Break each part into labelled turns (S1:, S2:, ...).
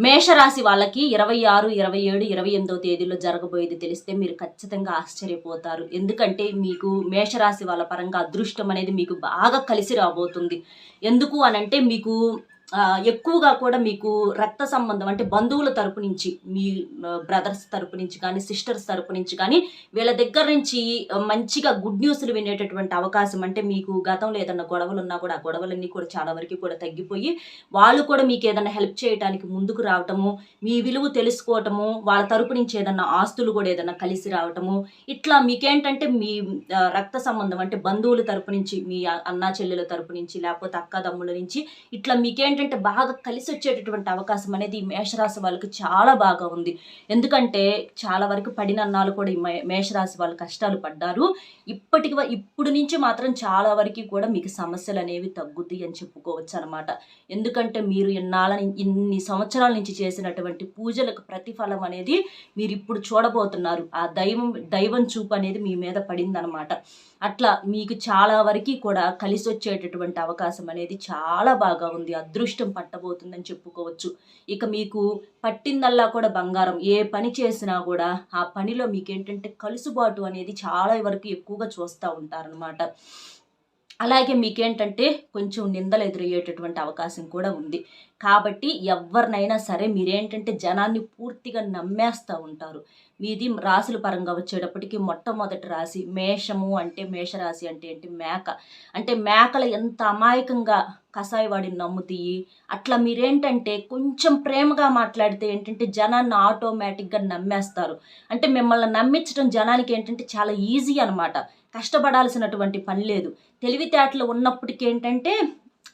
S1: మేషరాశి వాళ్ళకి 26, 27, 28వ తేదీలో జరగబోయేది తెలిస్తే మీరు ఖచ్చితంగా ఆశ్చర్యపోతారు. ఎందుకంటే మీకు మేషరాశి వాళ్ళ పరంగా అదృష్టం అనేది మీకు బాగా కలిసి రాబోతుంది. ఎందుకు అనంటే మీకు ఎక్కువగా కూడా మీకు రక్త సంబంధం అంటే బంధువుల తరపు నుంచి మీ బ్రదర్స్ తరపు నుంచి కానీ సిస్టర్స్ తరపు నుంచి కానీ వీళ్ళ దగ్గర నుంచి మంచిగా గుడ్ న్యూస్లు వినేటటువంటి అవకాశం. అంటే మీకు గతంలో ఏదైనా గొడవలు ఉన్నా కూడా ఆ గొడవలన్నీ కూడా చాలా వరకు కూడా తగ్గిపోయి వాళ్ళు కూడా మీకు ఏదైనా హెల్ప్ చేయడానికి ముందుకు రావటము, మీ విలువ తెలుసుకోవటము, వాళ్ళ తరపు నుంచి ఏదన్నా ఆస్తులు కూడా ఏదైనా కలిసి రావటము, ఇట్లా మీకేంటంటే మీ రక్త సంబంధం అంటే బంధువుల తరపు నుంచి మీ అన్నా చెల్లెల తరపు నుంచి లేకపోతే అక్కదమ్ముల నుంచి ఇట్లా మీకేంటంటే బాగా కలిసి వచ్చేటటువంటి అవకాశం అనేది ఈ మేషరాశి వాళ్ళకి చాలా బాగా ఉంది. ఎందుకంటే చాలా వరకు పడినన్నాళ్ళు కూడా ఈ మేషరాశి వాళ్ళు కష్టాలు పడ్డారు. ఇప్పుడు నుంచి మాత్రం చాలా వరకు కూడా మీకు సమస్యలు అనేవి తగ్గుతాయి అని చెప్పుకోవచ్చు అనమాట. ఎందుకంటే మీరు ఇన్ని సంవత్సరాల నుంచి చేసినటువంటి పూజలకు ప్రతిఫలం అనేది మీరు ఇప్పుడు చూడబోతున్నారు. ఆ దైవం చూపు అనేది మీ మీద పడిందనమాట. అట్లా మీకు చాలా వరకు కూడా కలిసి వచ్చేటటువంటి అవకాశం అనేది చాలా బాగా ఉంది. అదృష్టం పట్టబోతుందని చెప్పుకోవచ్చు. ఇక మీకు పట్టిందల్లా కూడా బంగారం. ఏ పని చేసినా కూడా ఆ పనిలో మీకేంటంటే కలుసుబాటు అనేది చాలా వరకు ఎక్కువగా చూస్తూ ఉంటారనమాట. అలాగే మీకేంటంటే కొంచెం నిందలు ఎదురయ్యేటటువంటి అవకాశం కూడా ఉంది. కాబట్టి ఎవరినైనా సరే మీరేంటంటే జనాన్ని పూర్తిగా నమ్మేస్తూ ఉంటారు. మీది రాశుల పరంగా వచ్చేటప్పటికి మొట్టమొదటి రాశి మేషము. అంటే మేషరాశి అంటే ఏంటి? మేక. అంటే మేకలు ఎంత అమాయకంగా కషాయవాడిని నమ్ముతాయి. అట్లా మీరేంటంటే కొంచెం ప్రేమగా మాట్లాడితే ఏంటంటే జనాన్ని ఆటోమేటిక్గా నమ్మేస్తారు. అంటే మిమ్మల్ని నమ్మించడం జనానికి ఏంటంటే చాలా ఈజీ అనమాట. కష్టపడాల్సినటువంటి పని లేదు. తెలివితేటలు ఉన్నప్పటికీ ఏంటంటే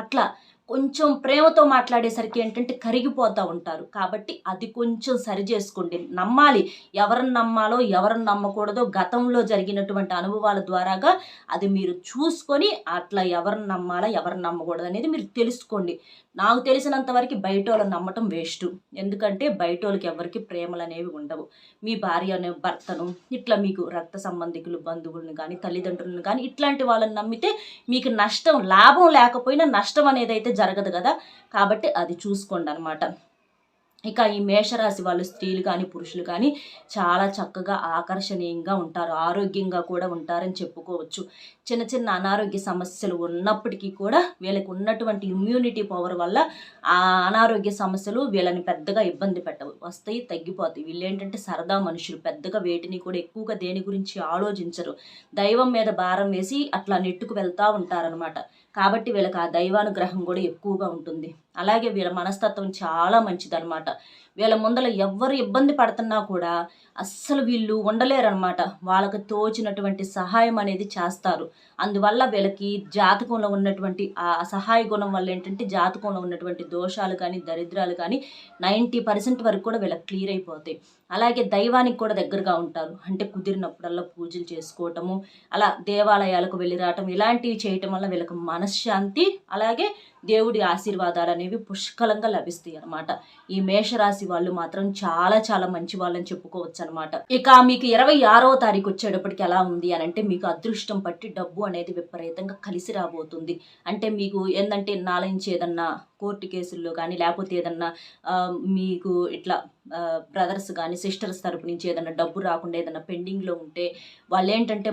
S1: అట్లా కొంచెం ప్రేమతో మాట్లాడేసరికి ఏంటంటే కరిగిపోతూ ఉంటారు. కాబట్టి అది కొంచెం సరి చేసుకోండి. నమ్మాలి. ఎవరిని నమ్మాలో ఎవరిని నమ్మకూడదో గతంలో జరిగినటువంటి అనుభవాల ద్వారాగా అది మీరు చూసుకొని అట్లా ఎవరిని నమ్మాలా ఎవరిని నమ్మకూడదు అనేది మీరు తెలుసుకోండి. నాకు తెలిసినంత వరకు బయట వాళ్ళని నమ్మటం వేస్ట్. ఎందుకంటే బయట వాళ్ళకి ఎవరికి ప్రేమలు అనేవి ఉండవు. మీ భార్యను భర్తను ఇట్లా మీకు రక్త సంబంధికులు బంధువులను కానీ తల్లిదండ్రులను కానీ ఇట్లాంటి వాళ్ళని నమ్మితే మీకు నష్టం, లాభం లేకపోయినా నష్టం అనేది అయితే జరగదు కదా. కాబట్టి అది చూసుకోండి అనమాట. ఇక ఈ మేషరాశి వాళ్ళు స్త్రీలు కానీ పురుషులు కానీ చాలా చక్కగా ఆకర్షణీయంగా ఉంటారు. ఆరోగ్యంగా కూడా ఉంటారని చెప్పుకోవచ్చు. చిన్న చిన్న అనారోగ్య సమస్యలు ఉన్నప్పటికీ కూడా వీళ్ళకి ఉన్నటువంటి ఇమ్యూనిటీ పవర్ వల్ల ఆ అనారోగ్య సమస్యలు వీళ్ళని పెద్దగా ఇబ్బంది పెట్టవు. వస్తాయి, తగ్గిపోతాయి. వీళ్ళు ఏంటంటే సరదా మనుషులు. పెద్దగా వేటిని కూడా ఎక్కువగా దేని గురించి ఆలోచించరు. దైవం మీద భారం వేసి అట్లా నెట్టుకు వెళ్తూ ఉంటారనమాట. కాబట్టి వీళ్ళకి ఆ దైవానుగ్రహం కూడా ఎక్కువగా ఉంటుంది. అలాగే వీళ్ళ మనస్తత్వం చాలా మంచిదనమాట. వీళ్ళ ముందర ఎవ్వరు ఇబ్బంది పడుతున్నా కూడా అస్సలు వీళ్ళు ఉండలేరనమాట. వాళ్ళకి తోచినటువంటి సహాయం అనేది చేస్తారు. అందువల్ల వీళ్ళకి జాతకంలో ఉన్నటువంటి ఆ సహాయ గుణం వల్ల ఏంటంటే జాతకంలో ఉన్నటువంటి దోషాలు కానీ దరిద్రాలు కానీ 90% వరకు కూడా వీళ్ళకి క్లియర్ అయిపోతాయి. అలాగే దైవానికి కూడా దగ్గరగా ఉంటారు. అంటే కుదిరినప్పుడల్లా పూజలు చేసుకోవటము, అలా దేవాలయాలకు వెళ్ళి రావటం ఇలాంటివి చేయటం వల్ల వీళ్ళకి మనశ్శాంతి అలాగే దేవుడి ఆశీర్వాదాలు అనేవి పుష్కలంగా లభిస్తాయి అనమాట. ఈ మేషరాశి వాళ్ళు మాత్రం చాలా చాలా మంచి వాళ్ళని చెప్పుకోవచ్చు అనమాట. ఇక మీకు 26వ తారీఖు వచ్చేటప్పటికి ఎలా ఉంది అని అంటే మీకు అదృష్టం పట్టి డబ్బు అనేది విపరీతంగా కలిసి రాబోతుంది. అంటే మీకు ఏంటంటే నాలుంచి ఏదన్నా కోర్టు కేసుల్లో కానీ లేకపోతే ఏదన్నా మీకు ఇట్లా బ్రదర్స్ కానీ సిస్టర్స్ తరపు నుంచి ఏదైనా డబ్బు రాకుండా ఏదైనా పెండింగ్లో ఉంటే వాళ్ళు ఏంటంటే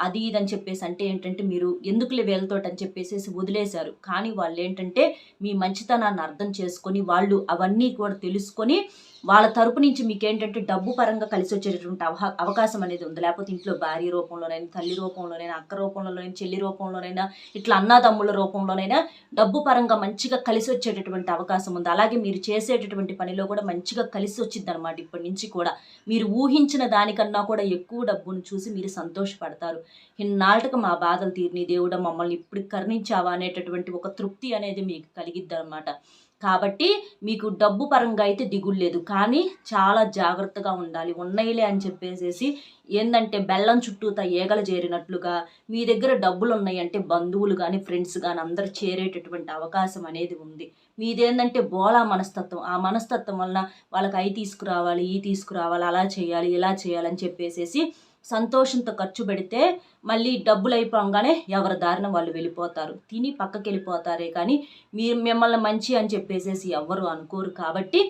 S1: అది ఇదని చెప్పేసి అంటే ఏంటంటే మీరు ఎందుకులే వీళ్ళతోటి అని చెప్పేసి వదిలేశారు. కానీ వాళ్ళు ఏంటంటే మీ మంచితనాన్ని అర్థం చేసుకొని వాళ్ళు అవన్నీ కూడా తెలుసుకొని వాళ్ళ తరపు నుంచి మీకు ఏంటంటే డబ్బు పరంగా కలిసి వచ్చేటటువంటి అవకాశం అనేది ఉంది. లేకపోతే ఇంట్లో భార్య రూపంలోనైనా, తల్లి రూపంలోనైనా, అక్క రూపంలోనైనా, చెల్లి రూపంలోనైనా, ఇట్లా అన్నదమ్ముల రూపంలోనైనా డబ్బు పరంగా మంచిగా కలిసి వచ్చేటటువంటి అవకాశం ఉంది. అలాగే మీరు చేసేటటువంటి పనిలో కూడా మంచిగా కలిసి వచ్చింది అనమాట. ఇప్పటి నుంచి కూడా మీరు ఊహించిన దానికన్నా కూడా ఎక్కువ డబ్బును చూసి మీరు సంతోషపడతారు. ఇన్నాళ్ళకి మా బాధలు తీరిని దేవుడా మమ్మల్ని ఇప్పుడు కరుణించావా అనేటటువంటి ఒక తృప్తి అనేది మీకు కలిగిద్ది అనమాట. కాబట్టి మీకు డబ్బు పరంగా అయితే దిగులు లేదు. కానీ చాలా జాగ్రత్తగా ఉండాలి. ఉన్నయిలే అని చెప్పేసేసి ఏంటంటే బెల్లం చుట్టూతా ఈగలు చేరినట్లుగా మీ దగ్గర డబ్బులు ఉన్నాయంటే బంధువులు కానీ ఫ్రెండ్స్ కానీ అందరూ చేరేటటువంటి అవకాశం అనేది ఉంది. మీదేంటంటే బోలా మనస్తత్వం. ఆ మనస్తత్వం వలన వాళ్ళకి అవి తీసుకురావాలి, ఈ తీసుకురావాలి, అలా చేయాలి, ఇలా చేయాలని చెప్పేసేసి సంతోషంతో ఖర్చు పెడితే మళ్ళీ డబ్బులు అయిపోగానే ఎవరి దారిన వాళ్ళు వెళ్ళిపోతారు. తిని పక్కకి వెళ్ళిపోతారే కానీ మిమ్మల్ని మంచి అని చెప్పేసేసి ఎవ్వరు అనుకోరు. కాబట్టి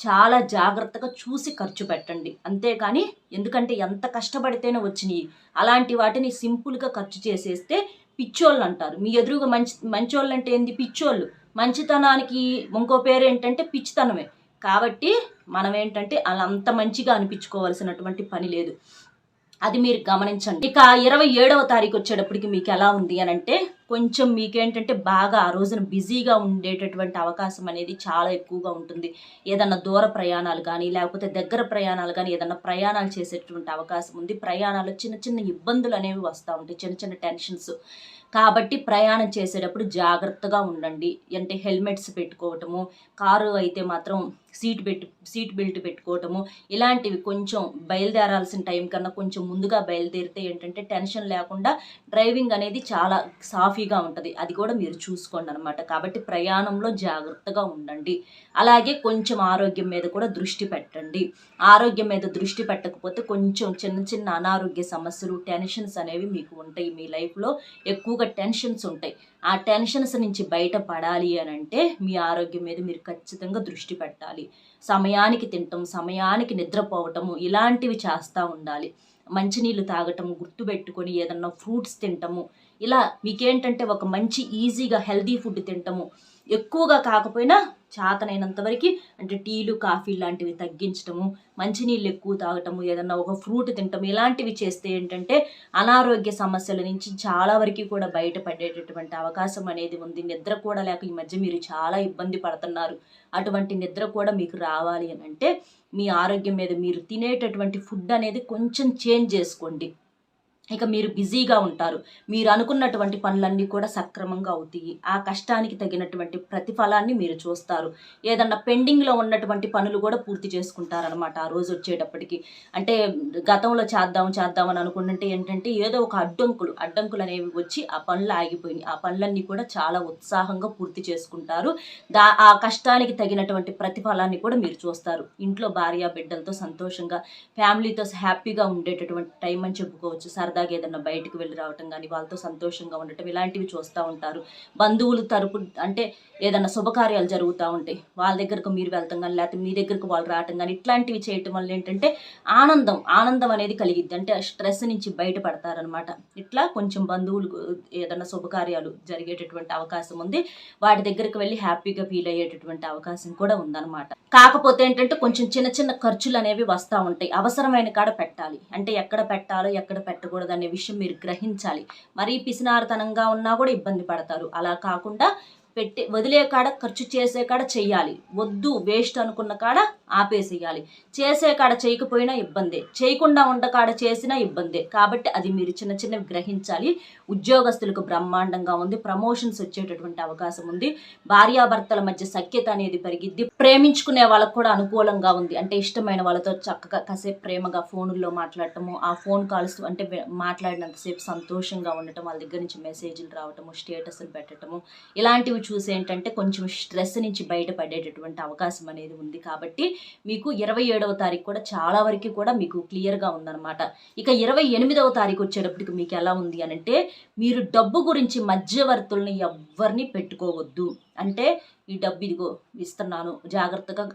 S1: చాలా జాగ్రత్తగా చూసి ఖర్చు పెట్టండి. అంతేకాని ఎందుకంటే ఎంత కష్టపడితేనే వచ్చినాయి అలాంటి వాటిని సింపుల్గా ఖర్చు చేసేస్తే పిచ్చోళ్ళు అంటారు. మీ ఎదురుగా మంచోళ్ళు అంటే ఏంది? పిచ్చోళ్ళు. మంచితనానికి ఇంకో పేరు ఏంటంటే పిచ్చితనమే. కాబట్టి మనం ఏంటంటే అలా అంత మంచిగా అనిపించుకోవాల్సినటువంటి పని లేదు. అది మీరు గమనించండి. ఇక 27వ తారీఖు వచ్చేటప్పటికి మీకు ఎలా ఉంది అని అంటే కొంచెం మీకేంటంటే బాగా ఆ రోజున బిజీగా ఉండేటటువంటి అవకాశం అనేది చాలా ఎక్కువగా ఉంటుంది. ఏదన్నా దూర ప్రయాణాలు కానీ లేకపోతే దగ్గర ప్రయాణాలు కానీ ఏదన్నా ప్రయాణాలు చేసేటువంటి అవకాశం ఉంది. ప్రయాణాలు చిన్న చిన్న ఇబ్బందులు అనేవి వస్తూ ఉంటాయి, చిన్న చిన్న టెన్షన్స్. కాబట్టి ప్రయాణం చేసేటప్పుడు జాగ్రత్తగా ఉండండి. అంటే హెల్మెట్స్ పెట్టుకోవటము, కారు అయితే మాత్రం సీట్ బెల్ట్ పెట్టుకోవటము, ఇలాంటివి కొంచెం బయలుదేరాల్సిన టైం కన్నా కొంచెం ముందుగా బయలుదేరితే ఏంటంటే టెన్షన్ లేకుండా డ్రైవింగ్ అనేది చాలా సాఫీగా ఉంటుంది. అది కూడా మీరు చూసుకోండి అనమాట. కాబట్టి ప్రయాణంలో జాగ్రత్తగా ఉండండి. అలాగే కొంచెం ఆరోగ్యం మీద కూడా దృష్టి పెట్టండి. ఆరోగ్యం మీద దృష్టి పెట్టకపోతే కొంచెం చిన్న చిన్న అనారోగ్య సమస్యలు, టెన్షన్స్ అనేవి మీకు ఉంటాయి. మీ లైఫ్లో ఎక్కువగా టెన్షన్స్ ఉంటాయి. ఆ టెన్షన్స్ నుంచి బయటపడాలి అని అంటే మీ ఆరోగ్యం మీద మీరు ఖచ్చితంగా దృష్టి పెట్టాలి. సమయానికి తినటం, సమయానికి నిద్రపోవటము, ఇలాంటివి చేస్తూ ఉండాలి. మంచినీళ్ళు తాగటము, గుర్తుపెట్టుకొని ఏదన్నా ఫ్రూట్స్ తినటము, ఇలా మీకేంటంటే ఒక మంచి ఈజీగా హెల్దీ ఫుడ్ తినటము, ఎక్కువగా కాకపోయినా చేతనైనంత వరకు అంటే టీలు కాఫీ లాంటివి తగ్గించటము, మంచినీళ్ళు ఎక్కువ తాగటము, ఏదన్నా ఒక ఫ్రూట్ తినటం, ఇలాంటివి చేస్తే ఏంటంటే అనారోగ్య సమస్యల నుంచి చాలా వరకు కూడా బయటపడేటటువంటి అవకాశం అనేది ఉంది. నిద్ర కూడా లేక ఈ మధ్య మీరు చాలా ఇబ్బంది పడుతున్నారు. అటువంటి నిద్ర కూడా మీకు రావాలి అని అంటే మీ ఆరోగ్యం మీద మీరు తినేటటువంటి ఫుడ్ అనేది కొంచెం చేంజ్ చేసుకోండి. ఇక మీరు బిజీగా ఉంటారు. మీరు అనుకున్నటువంటి పనులన్నీ కూడా సక్రమంగా అవుతాయి. ఆ కష్టానికి తగినటువంటి ప్రతిఫలాన్ని మీరు చూస్తారు. ఏదన్నా పెండింగ్లో ఉన్నటువంటి పనులు కూడా పూర్తి చేసుకుంటారనమాట ఆ రోజు వచ్చేటప్పటికి. అంటే గతంలో చేద్దామని అనుకుంటుంటే ఏంటంటే ఏదో ఒక అడ్డంకులు అనేవి వచ్చి ఆ పనులు ఆగిపోయినాయి. ఆ పనులన్నీ కూడా చాలా ఉత్సాహంగా పూర్తి చేసుకుంటారు. ఆ కష్టానికి తగినటువంటి ప్రతిఫలాన్ని కూడా మీరు చూస్తారు. ఇంట్లో భార్య బిడ్డలతో సంతోషంగా ఫ్యామిలీతో హ్యాపీగా ఉండేటటువంటి టైం అని చెప్పుకోవచ్చు. సరదాగా ఏదన్నా బయటకు వెళ్ళి రావటం కానీ వాళ్ళతో సంతోషంగా ఉండటం, ఇలాంటివి చూస్తూ ఉంటారు. బంధువులు తరపు అంటే ఏదన్నా శుభకార్యాలు జరుగుతూ ఉంటాయి, వాళ్ళ దగ్గరకు మీరు వెళ్తాం కానీ లేకపోతే మీ దగ్గరకు వాళ్ళు రావటం కానీ ఇట్లాంటివి చేయటం వల్ల ఏంటంటే ఆనందం అనేది కలిగిద్ది. అంటే స్ట్రెస్ నుంచి బయటపడతారనమాట. ఇట్లా కొంచెం బంధువులు ఏదన్నా శుభకార్యాలు జరిగేటటువంటి అవకాశం ఉంది. వాటి దగ్గరకు వెళ్ళి హ్యాపీగా ఫీల్ అయ్యేటటువంటి అవకాశం కూడా ఉందన్నమాట. కాకపోతే ఏంటంటే కొంచెం చిన్న చిన్న ఖర్చులు అనేవి వస్తూ ఉంటాయి. అవసరమైన కాడ పెట్టాలి. అంటే ఎక్కడ పెట్టాలో ఎక్కడ పెట్టకూడదు అనే విషయం మీరు గ్రహించాలి. మరీ పిసినారితనంగా ఉన్నా కూడా ఇబ్బంది పడతారు. అలా కాకుండా వదిలే కాడ, ఖర్చు చేసే కాడ చెయ్యాలి. వద్దు వేస్ట్ అనుకున్న కాడ ఆపేసేయాలి. చేసే కాడ చేయకపోయినా ఇబ్బందే, చేయకుండా ఉండ కాడ చేసినా ఇబ్బందే. కాబట్టి అది మీరు చిన్న చిన్నవి గ్రహించాలి. ఉద్యోగస్తులకు బ్రహ్మాండంగా ఉంది. ప్రమోషన్స్ వచ్చేటటువంటి అవకాశం ఉంది. భార్యాభర్తల మధ్య సఖ్యత అనేది పెరిగిద్ది. ప్రేమించుకునే వాళ్ళకు కూడా అనుకూలంగా ఉంది. అంటే ఇష్టమైన వాళ్ళతో చక్కగా కాసేపు ప్రేమగా ఫోనుల్లో మాట్లాడటము, ఆ ఫోన్ కాల్స్ అంటే మాట్లాడినంతసేపు సంతోషంగా ఉండటం, వాళ్ళ దగ్గర నుంచి మెసేజ్లు రావటము, స్టేటస్లు పెట్టడము, ఇలాంటివి చూసి ఏంటంటే కొంచెం స్ట్రెస్ నుంచి బయటపడేటటువంటి అవకాశం అనేది ఉంది. కాబట్టి మీకు 27వ తారీఖు కూడా చాలా వరకు కూడా మీకు క్లియర్గా ఉందన్నమాట. ఇక 28వ తారీఖు వచ్చేటప్పటికి మీకు ఎలా ఉంది అని అంటే మీరు డబ్బు గురించి మధ్యవర్తుల్ని ఎవ్వరిని పెట్టుకోవద్దు. అంటే ఈ డబ్బు ఇదిగో ఇస్తున్నాను జాగ్రత్తగా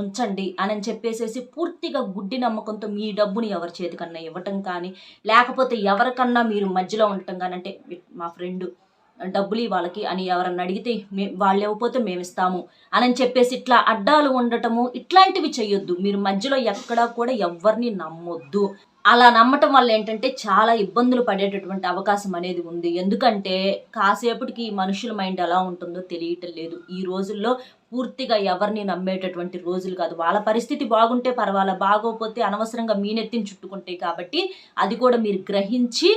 S1: ఉంచండి అని చెప్పేసేసి పూర్తిగా గుడ్డి నమ్మకంతో మీ డబ్బుని ఎవరి చేతికన్నా ఇవ్వటం కానీ లేకపోతే ఎవరికన్నా మీరు మధ్యలో ఉండటం కానీ, అంటే మా ఫ్రెండ్ డబ్బులు వాళ్ళకి అని ఎవరన్నా అడిగితే వాళ్ళు ఇవ్వకపోతే మేము ఇస్తాము అని చెప్పేసి ఇట్లా అడ్డాలు ఉండటము, ఇట్లాంటివి చెయ్యొద్దు. మీరు మధ్యలో ఎక్కడా కూడా ఎవరిని నమ్మొద్దు. అలా నమ్మటం వల్ల ఏంటంటే చాలా ఇబ్బందులు పడేటటువంటి అవకాశం అనేది ఉంది. ఎందుకంటే కాసేపటికి మనుషుల మైండ్ ఎలా ఉంటుందో తెలియటం లేదు. ఈ రోజుల్లో పూర్తిగా ఎవరిని నమ్మేటటువంటి రోజులు కాదు. వాళ్ళ పరిస్థితి బాగుంటే పర్వాలేదు, బాగోకపోతే అనవసరంగా మీ నెత్తిని చుట్టుకుంటాయి. కాబట్టి అది కూడా మీరు గ్రహించి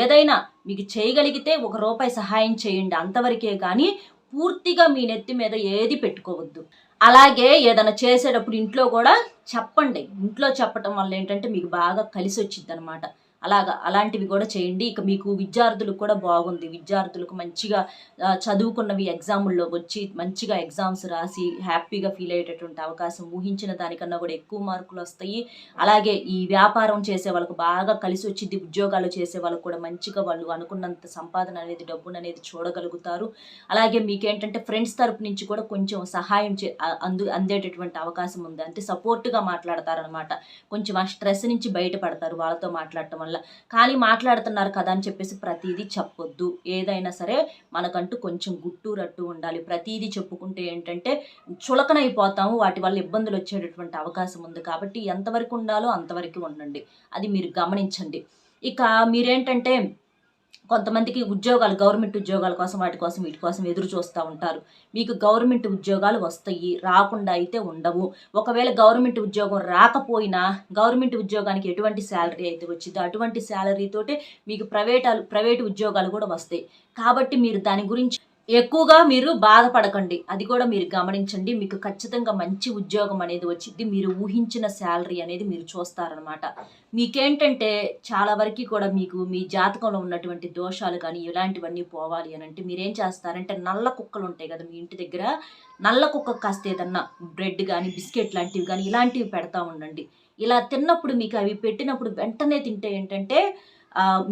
S1: ఏదైనా మీకు చేయగలిగితే ₹1 సహాయం చేయండి, అంతవరకే కానీ పూర్తిగా మీ నెత్తి మీద ఏది పెట్టుకోవద్దు. అలాగే ఏదైనా చేసేటప్పుడు ఇంట్లో కూడా చెప్పండి. ఇంట్లో చెప్పటం వల్ల ఏంటంటే మీకు బాగా కలిసి వచ్చింది అనమాట. అలాంటివి కూడా చేయండి. ఇక మీకు విద్యార్థులకు కూడా బాగుంది. విద్యార్థులకు మంచిగా చదువుకున్నవి ఎగ్జాముల్లో వచ్చి మంచిగా ఎగ్జామ్స్ రాసి హ్యాపీగా ఫీల్ అయ్యేటటువంటి అవకాశం, ఊహించిన దానికన్నా కూడా ఎక్కువ మార్కులు వస్తాయి. అలాగే ఈ వ్యాపారం చేసే వాళ్ళకు బాగా కలిసి వచ్చింది. ఉద్యోగాలు చేసే వాళ్ళకు కూడా మంచిగా వాళ్ళు అనుకున్నంత సంపాదన అనేది, డబ్బుననేది చూడగలుగుతారు. అలాగే మీకేంటంటే ఫ్రెండ్స్ తరపు నుంచి కూడా కొంచెం సహాయం అందేటటువంటి అవకాశం ఉంది. అంటే సపోర్ట్గా మాట్లాడతారనమాట. కొంచెం ఆ స్ట్రెస్ నుంచి బయటపడతారు వాళ్ళతో మాట్లాడటం వల్ల. కానీ మాట్లాడుతున్నారు కదా అని చెప్పేసి ప్రతిదీ చెప్పొద్దు. ఏదైనా సరే మనకంటూ కొంచెం గుట్టు రట్టు ఉండాలి. ప్రతిదీ చెప్పుకుంటే ఏంటంటే చులకనైపోతాము. వాటి వల్ల ఇబ్బందులు వచ్చేటటువంటి అవకాశం ఉంది. కాబట్టి ఎంతవరకు ఉండాలో అంతవరకు ఉండండి. అది మీరు గమనించండి. ఇక మీరేంటంటే కొంతమందికి ఉద్యోగాలు, గవర్నమెంట్ ఉద్యోగాల కోసం వాటి కోసం వీటి కోసం ఎదురు చూస్తూ ఉంటారు. మీకు గవర్నమెంట్ ఉద్యోగాలు వస్తాయి, రాకుండా అయితే ఉండవు. ఒకవేళ గవర్నమెంట్ ఉద్యోగం రాకపోయినా గవర్నమెంట్ ఉద్యోగానికి ఎటువంటి శాలరీ అయితే వచ్చిందో అటువంటి శాలరీతోటే మీకు ప్రైవేటు ఉద్యోగాలు కూడా వస్తాయి. కాబట్టి మీరు దాని గురించి ఎక్కువగా మీరు బాధపడకండి. అది కూడా మీరు గమనించండి. మీకు ఖచ్చితంగా మంచి ఉద్యోగం అనేది వచ్చిద్ది. మీరు ఊహించిన శాలరీ అనేది మీరు చూస్తారనమాట. మీకేంటంటే చాలా వరకు కూడా మీకు మీ జాతకంలో ఉన్నటువంటి దోషాలు కానీ ఇలాంటివన్నీ పోవాలి అని అంటే మీరేం చేస్తారంటే, నల్ల కుక్కలు ఉంటాయి కదా మీ ఇంటి దగ్గర, నల్ల కుక్క కాస్త ఏదన్నా బ్రెడ్ కానీ బిస్కెట్ లాంటివి కానీ ఇలాంటివి పెడతా ఉండండి. ఇలా తిన్నప్పుడు మీకు అవి పెట్టినప్పుడు వెంటనే తింటే ఏంటంటే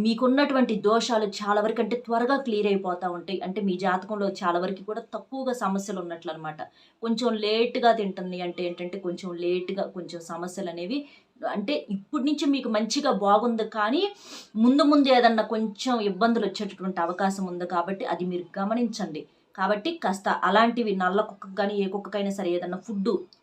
S1: మీకున్నటువంటి దోషాలు చాలా వరకు అంటే త్వరగా క్లియర్ అయిపోతూ ఉంటాయి. అంటే మీ జాతకంలో చాలా వరకు కూడా తక్కువగా సమస్యలు ఉన్నట్లు అనమాట. కొంచెం లేట్‌గా తింటుంది అంటే ఏంటంటే కొంచెం లేట్‌గా కొంచెం సమస్యలనేవి అంటే ఇప్పటి నుంచి మీకు మంచిగా బాగుంది. కానీ ముందు ముందు ఏదన్నా కొంచెం ఇబ్బందులు వచ్చేటటువంటి అవకాశం ఉంది కాబట్టి అది మీరు గమనించండి. కాబట్టి కాస్త అలాంటివి నల్ల కుక్కకు గానీ, ఏ కుక్కకైనా సరే ఏదన్నా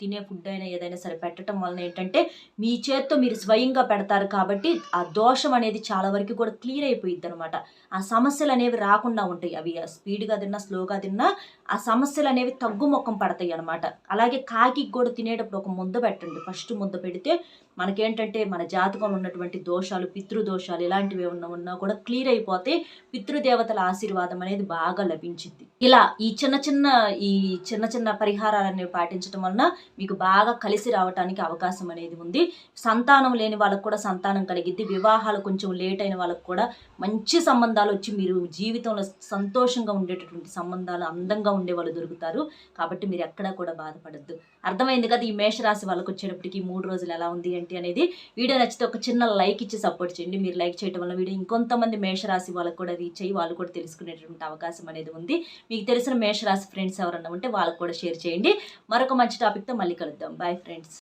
S1: తినే ఫుడ్ అయినా ఏదైనా సరే పెట్టడం వలన ఏంటంటే మీ చేత్తో మీరు స్వయంగా పెడతారు కాబట్టి ఆ దోషం అనేది చాలా వరకు కూడా క్లియర్ అయిపోయిద్దనమాట. ఆ సమస్యలనేవి రాకుండా ఉంటాయి. అవి స్పీడ్‌గా తిన్నా, స్లోగా తిన్నా ఆ సమస్యలనేవి తగ్గుముఖం పడతాయి అనమాట. అలాగే కాకికి కూడా తినేటప్పుడు ఒక ముద్ద పెట్టండి. ఫస్ట్ ముద్ద పెడితే మనకేంటంటే మన జాతకంలో ఉన్నటువంటి దోషాలు, పితృదోషాలు ఇలాంటివి ఏమన్నా ఉన్నా కూడా క్లియర్ అయిపోతే పితృదేవతల ఆశీర్వాదం అనేది బాగా లభించిద్ది. ఇలా ఈ చిన్న చిన్న పరిహారాలనేవి పాటించడం వలన మీకు బాగా కలిసి రావటానికి అవకాశం అనేది ఉంది. సంతానం లేని వాళ్ళకు కూడా సంతానం కలిగిద్ది. వివాహాలు కొంచెం లేట్ అయిన వాళ్ళకు కూడా మంచి సంబంధాలు వచ్చి మీరు జీవితంలో సంతోషంగా ఉండేటటువంటి సంబంధాలు, అందంగా ఉండేవాళ్ళు దొరుకుతారు. కాబట్టి మీరు ఎక్కడా కూడా బాధపడద్దు. అర్థమైంది కదా ఈ మేషరాశి వాళ్ళకి వచ్చేటప్పటికి 3 రోజులు ఎలా ఉంది ఏంటి అనేది. వీడియో నచ్చితే ఒక చిన్న లైక్ ఇచ్చి సపోర్ట్ చేయండి. మీరు లైక్ చేయడం వల్ల వీడియో ఇంకొంతమంది మేషరాశి వాళ్ళకు కూడా రీచ్ అయ్యి వాళ్ళు కూడా తెలుసుకునేటువంటి అవకాశం అనేది ఉంది. మీకు తెలిసిన మేషరాశి ఫ్రెండ్స్ ఎవరన్నా ఉంటే వాళ్ళకు కూడా షేర్ చేయండి. మరొక మంచి టాపిక్తో మళ్ళీ కలుద్దాం. Bye friends.